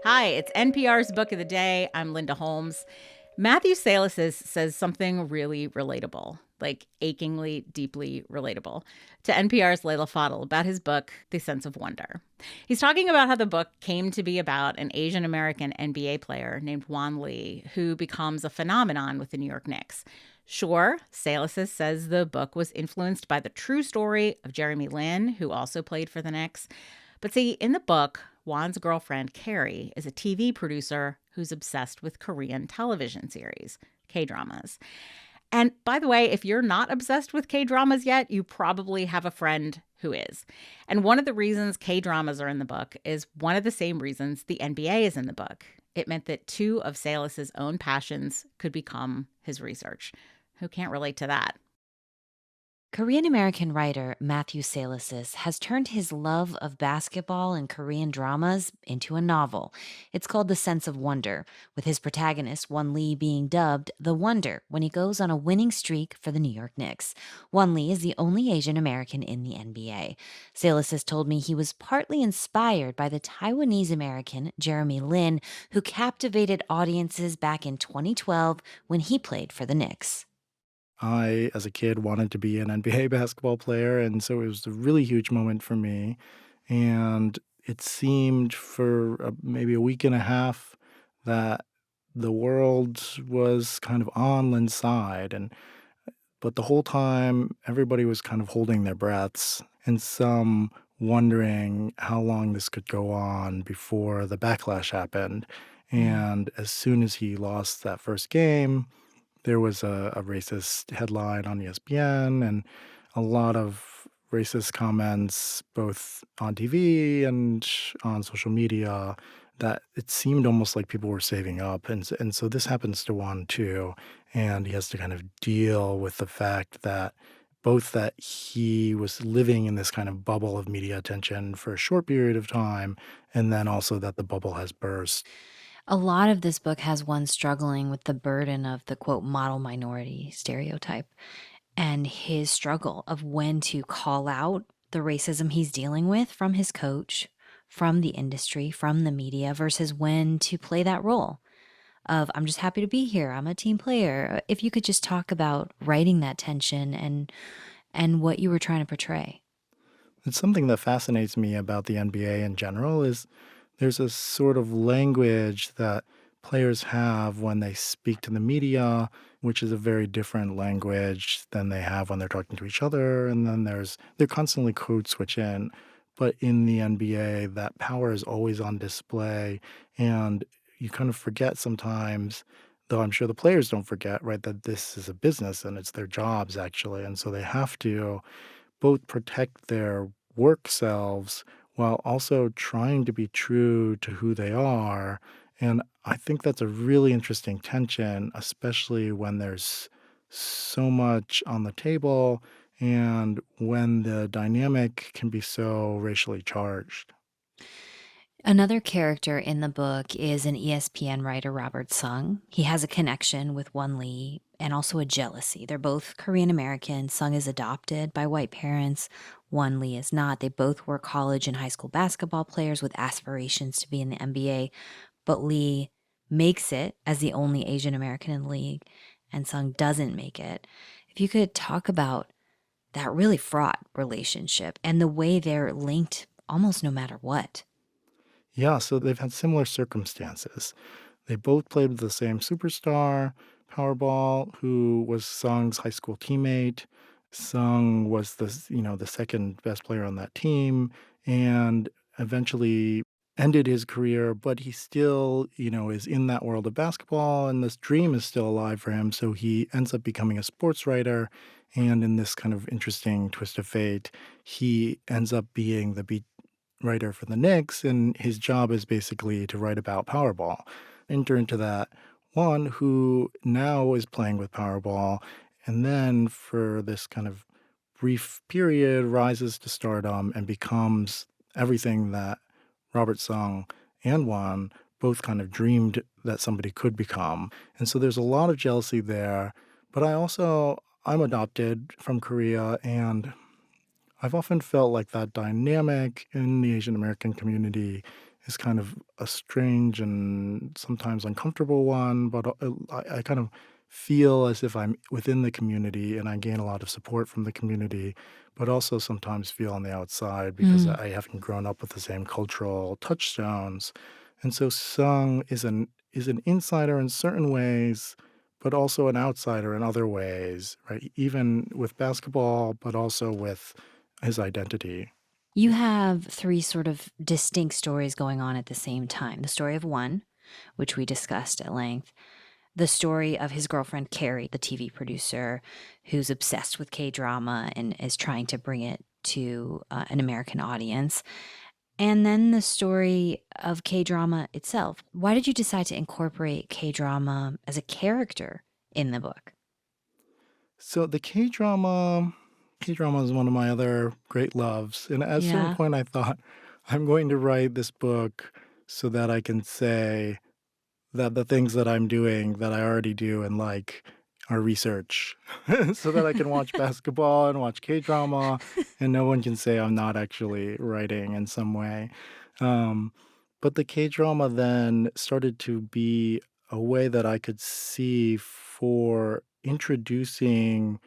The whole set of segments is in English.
Hi, it's NPR's Book of the Day. I'm Linda Holmes. Matthew Sales's says something really relatable, like achingly, deeply relatable, to NPR's Leila Fadel about his book, The Sense of Wonder. He's talking about how the book came to be about an Asian American NBA player named Juan Lee, who becomes a phenomenon with the New York Knicks. Sure, Sales's says the book was influenced by the true story of Jeremy Lin, who also played for the Knicks. But see, in the book, Juan's girlfriend, Carrie, is a TV producer who's obsessed with Korean television series, K-dramas. And by the way, if you're not obsessed with K-dramas yet, you probably have a friend who is. And one of the reasons K-dramas are in the book is one of the same reasons the NBA is in the book. It meant that two of Sales's own passions could become his research. Who can't relate to that? Korean-American writer Matthew Salesses has turned his love of basketball and Korean dramas into a novel. It's called The Sense of Wonder, with his protagonist, Won Lee, being dubbed The Wonder when he goes on a winning streak for the New York Knicks. Won Lee is the only Asian American in the NBA. Salesses told me he was partly inspired by the Taiwanese American Jeremy Lin, who captivated audiences back in 2012 when he played for the Knicks. I, as a kid, wanted to be an NBA basketball player, and so it was a really huge moment for me. And it seemed for maybe a week and a half that the world was kind of on Lin's side, and but the whole time everybody was kind of holding their breaths, and some wondering how long this could go on before the backlash happened. And as soon as he lost that first game, there was a racist headline on ESPN and a lot of racist comments both on TV and on social media that it seemed almost like people were saving up. And so this happens to Juan too. And he has to kind of deal with the fact that both that he was living in this kind of bubble of media attention for a short period of time, and then also that the bubble has burst. A lot of this book has one struggling with the burden of the quote model minority stereotype and his struggle of when to call out the racism he's dealing with from his coach, from the industry, from the media, versus when to play that role of I'm just happy to be here. I'm a team player. If you could just talk about writing that tension and what you were trying to portray. It's something that fascinates me about the NBA in general is there's a sort of language that players have when they speak to the media, which is a very different language than they have when they're talking to each other. And then they're constantly code switching. But in the NBA, that power is always on display. And you kind of forget sometimes, though I'm sure the players don't forget, right, that this is a business and it's their jobs actually. And so they have to both protect their work selves while also trying to be true to who they are. And I think that's a really interesting tension, especially when there's so much on the table and when the dynamic can be so racially charged. Another character in the book is an ESPN writer, Robert Sung. He has a connection with Won Lee and also a jealousy. They're both Korean American. Sung is adopted by white parents. Won Lee is not. They both were college and high school basketball players with aspirations to be in the NBA, but Lee makes it as the only Asian American in the league, and Sung doesn't make it. If you could talk about that really fraught relationship and the way they're linked almost no matter what. Yeah, so they've had similar circumstances. They both played with the same superstar, Powerball, who was Sung's high school teammate. Sung was the second best player on that team and eventually ended his career, but he still, is in that world of basketball and this dream is still alive for him. So he ends up becoming a sports writer. And in this kind of interesting twist of fate, he ends up being the beat writer for the Knicks, and his job is basically to write about Powerball. Enter into that one who now is playing with Powerball, and then for this kind of brief period rises to stardom and becomes everything that Robert Sung and Juan both kind of dreamed that somebody could become. And so there's a lot of jealousy there. But I'm adopted from Korea, and I've often felt like that dynamic in the Asian American community is kind of a strange and sometimes uncomfortable one, but I kind of feel as if I'm within the community and I gain a lot of support from the community, but also sometimes feel on the outside because Mm. I haven't grown up with the same cultural touchstones. And so Sung is an insider in certain ways, but also an outsider in other ways, right? Even with basketball, but also with his identity. You have three sort of distinct stories going on at the same time. The story of one, which we discussed at length, the story of his girlfriend, Carrie, the TV producer who's obsessed with K drama and is trying to bring it to an American audience. And then the story of K drama itself. Why did you decide to incorporate K drama as a character in the book? So the K drama is one of my other great loves. And at a certain Yeah. point, I thought, I'm going to write this book so that I can say that the things that I'm doing that I already do and like are research, so that I can watch basketball and watch K drama, and no one can say I'm not actually writing in some way. Um, but the K drama then started to be a way that I could see for introducing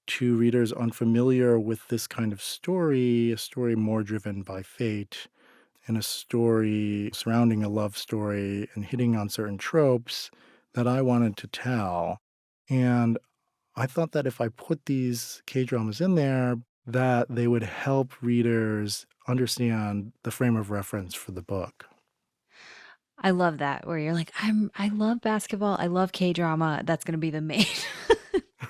to readers unfamiliar with this kind of story, a story more driven by fate, and a story surrounding a love story and hitting on certain tropes that I wanted to tell. And I thought that if I put these K dramas in there, that they would help readers understand the frame of reference for the book. I love that where you're like, I love basketball. I love K drama. That's gonna be the main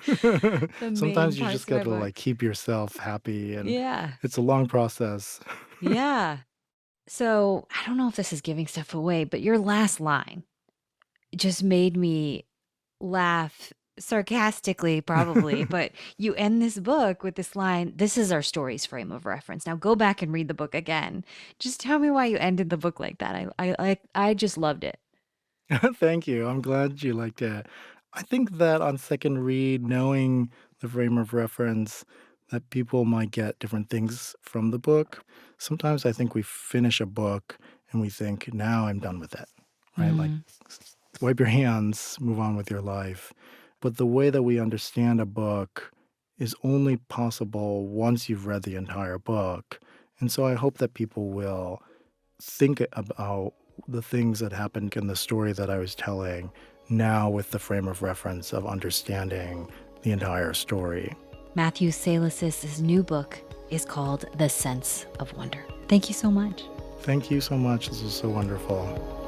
the main Sometimes you just parts of my got to book. like keep yourself happy, and Yeah. it's a long process. Yeah. So I don't know if this is giving stuff away, but your last line just made me laugh sarcastically, probably. But you end this book with this line, this is our story's frame of reference. Now go back and read the book again. Just tell me why you ended the book like that. I just loved it. Thank you. I'm glad you liked it. I think that on second read, knowing the frame of reference, that people might get different things from the book. Sometimes I think we finish a book and we think, now I'm done with it, right? Like, Mm. wipe your hands, move on with your life. But the way that we understand a book is only possible once you've read the entire book. And so I hope that people will think about the things that happened in the story that I was telling now with the frame of reference of understanding the entire story. Matthew Salas's new book is called The Sense of Wonder. Thank you so much. Thank you so much. This was so wonderful.